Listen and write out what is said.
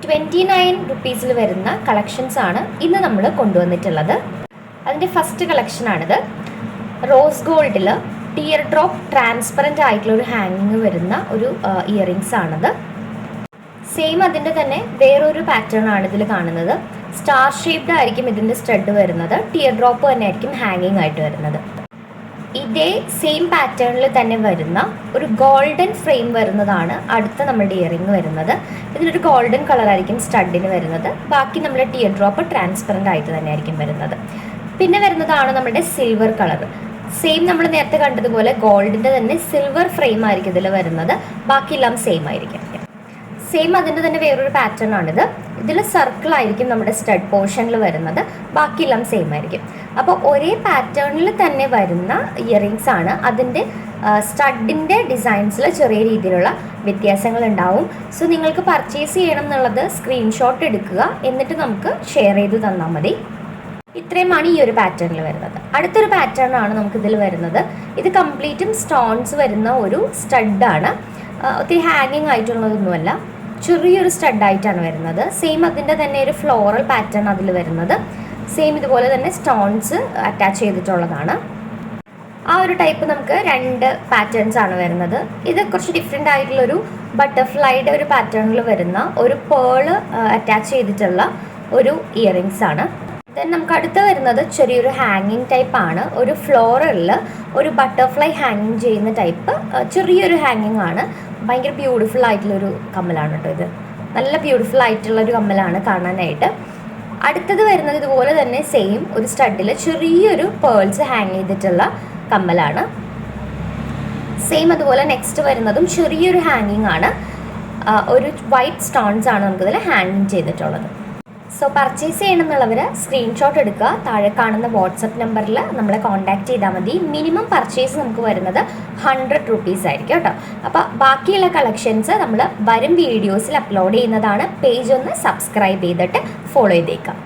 ₹29 വരുന്ന കളക്ഷൻസ് ആണ് ഇന്ന് നമ്മൾ കൊണ്ടുവന്നിട്ടുള്ളത്. അതിൻ്റെ ഫസ്റ്റ് കളക്ഷനാണിത്. റോസ് ഗോൾഡിൽ ടിയർ ഡ്രോപ്പ് ട്രാൻസ്പെറൻ്റ് ആയിട്ടുള്ള ഒരു ഹാങ്ങിങ് വരുന്ന ഒരു ഇയറിങ്സ് ആണിത്. സെയിം അതിൻ്റെ തന്നെ വേറൊരു പാറ്റേൺ ആണ് ഇതിൽ കാണുന്നത്. സ്റ്റാർ ഷേപ്ഡ് ആയിരിക്കും ഇതിൻ്റെ സ്റ്റഡ് വരുന്നത്. ടിയർ ഡ്രോപ്പ് തന്നെ ആയിരിക്കും ഹാങ്ങിങ് ആയിട്ട് വരുന്നത്. ഇതേ സെയിം പാറ്റേണിൽ തന്നെ വരുന്ന ഒരു ഗോൾഡൻ ഫ്രെയിം വരുന്നതാണ് അടുത്ത നമ്മുടെ ഇയറിങ് വരുന്നത്. ഇതിലൊരു ഗോൾഡൻ കളറായിരിക്കും സ്റ്റഡിന് വരുന്നത്. ബാക്കി നമ്മുടെ ടിയർ ഡ്രോപ്പ് ട്രാൻസ്പെറൻ്റ് ആയിട്ട് തന്നെ ആയിരിക്കും വരുന്നത്. പിന്നെ വരുന്നതാണ് നമ്മുടെ സിൽവർ കളർ. സെയിം നമ്മൾ നേരത്തെ കണ്ടതുപോലെ ഗോൾഡിൻ്റെ തന്നെ സിൽവർ ഫ്രെയിം ആയിരിക്കും ഇതിൽ വരുന്നത്. ബാക്കിയെല്ലാം സെയിം ആയിരിക്കും. സെയിം അതിൻ്റെ തന്നെ വേറൊരു പാറ്റേൺ ആണിത്. ഇതിൽ സർക്കിൾ ആയിരിക്കും നമ്മുടെ സ്റ്റഡ് പോർഷനിൽ വരുന്നത്. ബാക്കിയെല്ലാം സെയിം ആയിരിക്കും. അപ്പോൾ ഒരേ പാറ്റേണിൽ തന്നെ വരുന്ന ഇയറിങ്സ് ആണ്. അതിൻ്റെ സ്റ്റഡിൻ്റെ ഡിസൈൻസിൽ ചെറിയ രീതിയിലുള്ള വ്യത്യാസങ്ങൾ ഉണ്ടാവും. സോ നിങ്ങൾക്ക് പർച്ചേസ് ചെയ്യണം എന്നുള്ളത് സ്ക്രീൻഷോട്ട് എടുക്കുക, എന്നിട്ട് നമുക്ക് ഷെയർ ചെയ്ത് തന്നാൽ മതി. ഇത്രയുമാണ് ഈ ഒരു പാറ്റേണിൽ വരുന്നത്. അടുത്തൊരു പാറ്റേൺ ആണ് നമുക്കിതിൽ വരുന്നത്. ഇത് കംപ്ലീറ്റും സ്റ്റോൺസ് വരുന്ന ഒരു സ്റ്റഡാണ്. ഒത്തിരി ഹാങ്ങിങ് ആയിട്ടുള്ളതൊന്നുമല്ല, ചെറിയൊരു സ്റ്റഡായിട്ടാണ് വരുന്നത്. സെയിം അതിൻ്റെ തന്നെ ഒരു ഫ്ലോറൽ പാറ്റേൺ അതിൽ വരുന്നത്. സെയിം ഇതുപോലെ തന്നെ സ്റ്റോൺസ് അറ്റാച്ച് ചെയ്തിട്ടുള്ളതാണ്. ആ ഒരു ടൈപ്പ് നമുക്ക് 2 പാറ്റേൺസ് ആണ് വരുന്നത്. ഇത് കുറച്ച് ഡിഫറെൻ്റ് ആയിട്ടുള്ളൊരു ബട്ടർഫ്ലൈയുടെ ഒരു പാറ്റേണിൽ വരുന്ന ഒരു പേള് അറ്റാച്ച് ചെയ്തിട്ടുള്ള ഒരു ഇയറിങ്സ് ആണ്. ദെൻ നമുക്ക് അടുത്ത് വരുന്നത് ചെറിയൊരു ഹാങ്ങിങ് ടൈപ്പാണ്. ഒരു ഫ്ലോറലിൽ ഒരു ബട്ടർഫ്ലൈ ഹാങ്ങിങ് ചെയ്യുന്ന ടൈപ്പ് ചെറിയൊരു ഹാങ്ങിങ് ആണ്. ഭയങ്കര ബ്യൂട്ടിഫുൾ ആയിട്ടുള്ളൊരു കമ്മലാണ് കേട്ടോ ഇത്. നല്ല ബ്യൂട്ടിഫുൾ ആയിട്ടുള്ളൊരു കമ്മലാണ് കാണാനായിട്ട്. അടുത്തത് വരുന്നത് ഇതുപോലെ തന്നെ സെയിം ഒരു സ്റ്റഡിൽ ചെറിയൊരു പേൾസ് ഹാങ് ചെയ്തിട്ടുള്ള കമ്മലാണ്. സെയിം അതുപോലെ നെക്സ്റ്റ് വരുന്നതും ചെറിയൊരു ഹാങ്ങിങ് ആണ്. ഒരു വൈറ്റ് സ്റ്റോൺസ് ആണ് നമുക്കിതിൽ ഹാങ്ങിങ് ചെയ്തിട്ടുള്ളത്. സോ പർച്ചേസ് ചെയ്യണമെന്നുള്ളവർ സ്ക്രീൻഷോട്ട് എടുക്കുക. താഴെ കാണുന്ന വാട്സപ്പ് നമ്പറിൽ നമ്മളെ കോൺടാക്റ്റ് ചെയ്താൽ മതി. മിനിമം പർച്ചേസ് നമുക്ക് വരുന്നത് ₹100 ആയിരിക്കും കേട്ടോ. അപ്പോൾ ബാക്കിയുള്ള കളക്ഷൻസ് നമ്മൾ വരും വീഡിയോസിൽ അപ്ലോഡ് ചെയ്യുന്നതാണ്. പേജ് ഒന്ന് സബ്സ്ക്രൈബ് ചെയ്തിട്ട് ഫോളോ ചെയ്തേക്കാം.